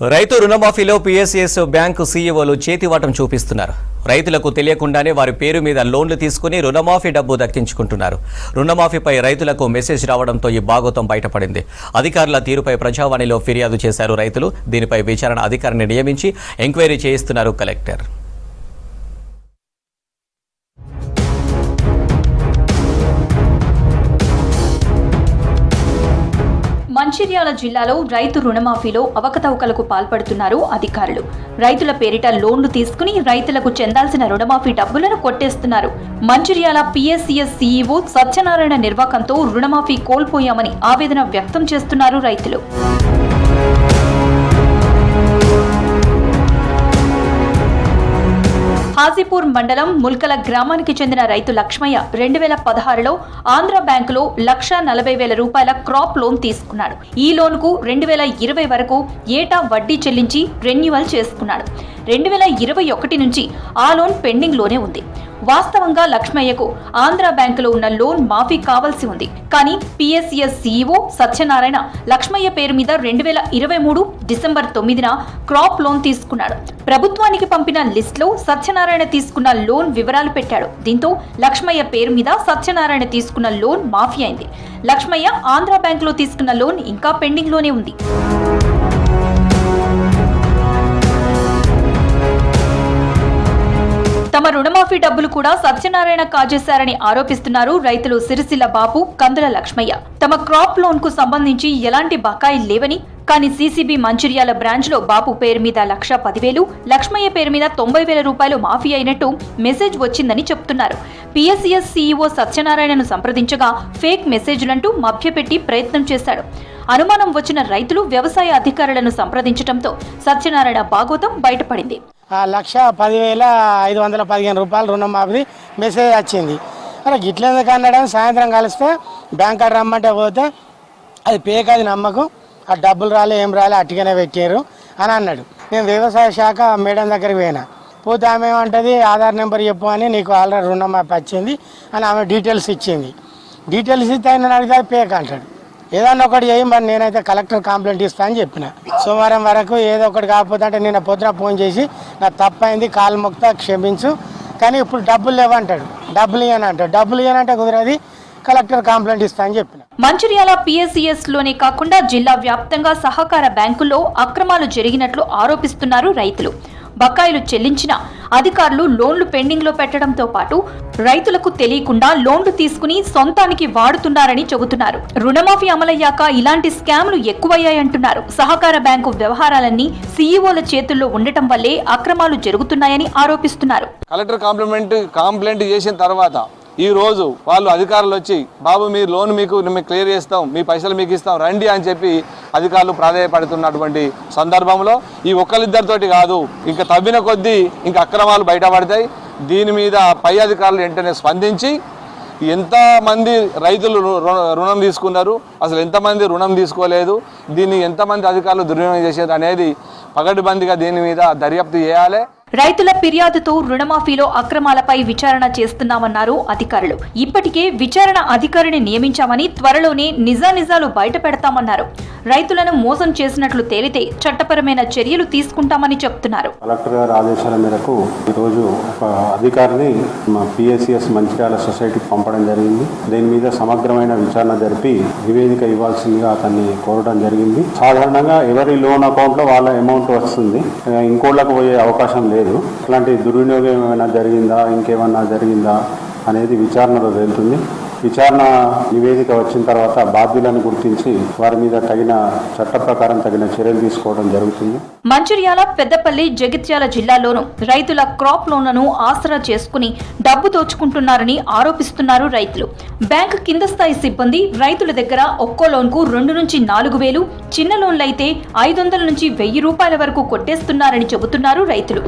రైతు రుణమాఫీలో PSS bank సీఈఓలు చేతివాటం చూపిస్తున్నారు. రైతులకు తెలియకుండానే వారి పేరు మీద లోన్లు తీసుకుని రుణమాఫీ డబ్బు దక్కించుకుంటున్నారు. రుణమాఫీపై రైతులకు మెసేజ్ రావడంతో ఈ బాగోతం బయటపడింది. అధికారుల తీరుపై ప్రజావాణిలో ఫిర్యాదు చేశారు రైతులు. దీనిపై విచారణ అధికారిని నియమించి ఎంక్వైరీ చేయిస్తున్నారు కలెక్టర్. మంచిర్యాల జిల్లాలో రైతు రుణమాఫీలో అవకతవకలకు పాల్పడుతున్నారు అధికారులు. రైతుల పేరిట లోన్లు తీసుకుని రైతులకు చెందాల్సిన రుణమాఫీ డబ్బులను కొట్టేస్తున్నారు. మంచిర్యాల పీఎస్సీఎస్ సీఈఓ సత్యనారాయణ నిర్వాకంతో రుణమాఫీ కోల్పోయామని ఆవేదన వ్యక్తం చేస్తున్నారు రైతులు. హాజీపూర్ మండలం ముల్కల గ్రామానికి చెందిన రైతు లక్ష్మయ్య 2016లో ఆంధ్ర బ్యాంకులో 1,40,000 రూపాయల క్రాప్ లోన్ తీసుకున్నాడు. ఈ లోన్కు 2020 వరకు ఏటా వడ్డీ చెల్లించి రెన్యువల్ చేసుకున్నాడు. 2021 నుంచి ఆ లోన్ పెండింగ్ లోనే ఉంది. వాస్తవంగా లక్ష్మయ్యకు ఆంధ్ర బ్యాంకులో ఉన్న లోన్ మాఫీ కావాల్సి ఉంది. కానీ పీఎస్సీఎస్ సీఈఓ సత్యనారాయణ లక్ష్మయ్య పేరు మీద 2023 డిసెంబర్ 9న క్రాప్ లోన్ తీసుకున్నాడు. ప్రభుత్వానికి పంపిన లిస్ట్ లో సత్యనారాయణ తీసుకున్న లోన్ వివరాలు పెట్టాడు. దీంతో లక్ష్మయ్య పేరు మీద సత్యనారాయణ తీసుకున్న లోన్ మాఫీ అయింది. లక్ష్మయ్య ఆంధ్ర బ్యాంకులో తీసుకున్న లోన్ ఇంకా పెండింగ్ లోనే ఉంది. తమ రుణమాఫీ డబ్బులు కూడా సత్యనారాయణ కాజేశారని ఆరోపిస్తున్నారు రైతులు సిరిసిల్ల బాపు, కందుల లక్ష్మయ్య. తమ క్రాప్ లోన్ కు సంబంధించి ఎలాంటి బకాయిలు లేవని, కానీ సీసీబీ మంచిర్యాల బ్రాంచ్ లో బాపు పేరు మీద 1,10,000, లక్ష్మయ్య పేరు మీద 90,000 రూపాయలు మాఫీ అయినట్టు మెసేజ్ వచ్చిందని చెప్తున్నారు. పీఎస్సీఎస్ సీఈఓ సత్యనారాయణను సంప్రదించగా ఫేక్ మెసేజ్లంటూ మభ్యపెట్టి ప్రయత్నం చేశాడు. అనుమానం వచ్చిన రైతులు వ్యవసాయ అధికారులను సంప్రదించడంతో సత్యనారాయణ బాగోతం బయటపడింది. 1,10,515 రూపాయలు రుణమాఫీ మెసేజ్ వచ్చింది. అలా గిట్లెందుకు అన్నాడని సాయంత్రం కలిస్తే బ్యాంక్ కాడ రమ్మంటే పోతే అది పేక్, అది నమ్మకం, ఆ డబ్బులు రాలే ఏం రాలే అట్టుగానే పెట్టారు అని అన్నాడు. నేను వ్యవసాయ శాఖ మేడం దగ్గరికి పోయినా. పోతే ఆమె ఏమంటుంది, ఆధార్ నెంబర్ చెప్పు అని, నీకు ఆల్రెడీ రుణమాఫీ వచ్చింది అని ఆమె డీటెయిల్స్ ఇచ్చింది. డీటెయిల్స్ ఇస్తే ఆయన అడిగితే పేక్ అంటాడు. ఏదన్నా ఒకటి చేయి, మరి నేనైతే కలెక్టర్ కంప్లైంట్ ఇస్తా అని చెప్పిన. సోమవారం వరకు ఏదో ఒకటి కాకపోతే అంటే నిన్న పొద్దున ఫోన్ చేసి నా తప్పైంది, కాలు మొక్తా, క్షమించు, కానీ ఇప్పుడు డబ్బులు లేవంటాడు. డబ్బులు ఇవ్వనంటాడు. డబ్బులు ఇవ్వనంటే కుదరది, కలెక్టర్ కంప్లైంట్ ఇస్తా అని చెప్పిన. మంచిర్యాల పీఎస్సీఎస్ లోనే కాకుండా జిల్లా వ్యాప్తంగా సహకార బ్యాంకుల్లో అక్రమాలు జరిగినట్లు ఆరోపిస్తున్నారు రైతులు. బకాయిలు చెల్లించిన అధికారులు లోన్లు పెండింగ్ లో పెట్టడంతో పాటు రైతులకు తెలియకుండా లోన్లు తీసుకుని సొంతానికి వాడుతున్నారని చెబుతున్నారు. రుణమాఫీ అమలయ్యాక ఇలాంటి స్కామ్లు ఎక్కువయ్యాయంటున్నారు. సహకార బ్యాంకు వ్యవహారాలన్నీ సీఈఓల చేతుల్లో ఉండటం వల్లే అక్రమాలు జరుగుతున్నాయని ఆరోపిస్తున్నారు. కలెక్టర్ కంప్లైంట్ చేసిన తర్వాత ఈ రోజు వాళ్ళు అధికారులు వచ్చి, బాబు మీ లోన్ మీకు క్లియర్ చేస్తాం, మీ పైసలు మీకు ఇస్తాం, రండి అని చెప్పి అధికారులు ప్రాధాన్యపడుతున్నటువంటి సందర్భంలో ఈ ఒక్కరిద్దరితోటి కాదు, ఇంకా తవ్విన కొద్దీ ఇంకా అక్రమాలు బయటపడతాయి. దీని మీద పై అధికారులు వెంటనే స్పందించి ఎంతమంది రైతులు రుణం తీసుకున్నారు, అసలు ఎంతమంది రుణం తీసుకోలేదు, దీన్ని ఎంతమంది అధికారులు దుర్వినియోగం చేశారు అనేది పగడ్బందీగా దీని మీద దర్యాప్తు చేయాలి. రైతుల ఫిర్యాదుతో రుణమాఫీలో అక్రమాలపై విచారణ చేస్తున్నామన్నారు అధికారులు. ఇప్పటికే విచారణ అధికారిని నియమించామని, త్వరలోనే నిజానిజాలు బయట పెడతామన్నారు. రైతులను మోసం చేసినట్లు తేలితే చట్టపరమైన చర్యలు తీసుకుంటామని చెప్తున్నారు. కలెక్టర్ గారి ఆదేశాల మేరకు ఈరోజు ఒక అధికారిని పీఎస్సీఎస్ మంచిర్యాల సొసైటీకి పంపడం జరిగింది. దీని మీద సమగ్రమైన విచారణ జరిపి నివేదిక ఇవ్వాల్సిందిగా అతన్ని కోరడం జరిగింది. సాధారణంగా ఎవరి లోన్ అకౌంట్లో వాళ్ళ అమౌంట్ వస్తుంది, ఇంకోళ్ళకు పోయే అవకాశం లేదు. ఇట్లాంటి దుర్వినియోగం ఏమైనా జరిగిందా, ఇంకేమన్నా జరిగిందా అనేది విచారణలో తేలుతుంది. విచారణ నివేదిక వచ్చిన తర్వాత బాధ్యులను గుర్తించి వారి మీద తగిన చట్ట ప్రకారం తగిన చర్యలు తీసుకోవడం జరుగుతుంది. మంచిర్యాల, పెద్దపల్లి, జగిత్యాల జిల్లాలోనూ రైతుల క్రాప్ లోన్లను ఆసరా చేసుకుని డబ్బు దోచుకుంటున్నారని ఆరోపిస్తున్నారు రైతులు. బ్యాంకు కింద స్థాయి సిబ్బంది రైతుల దగ్గర ఒక్కో లోన్కు 2 నుంచి 4,000, చిన్న లోన్లైతే 500 నుంచి 1,000 రూపాయల వరకు కొట్టేస్తున్నారని చెబుతున్నారు రైతులు.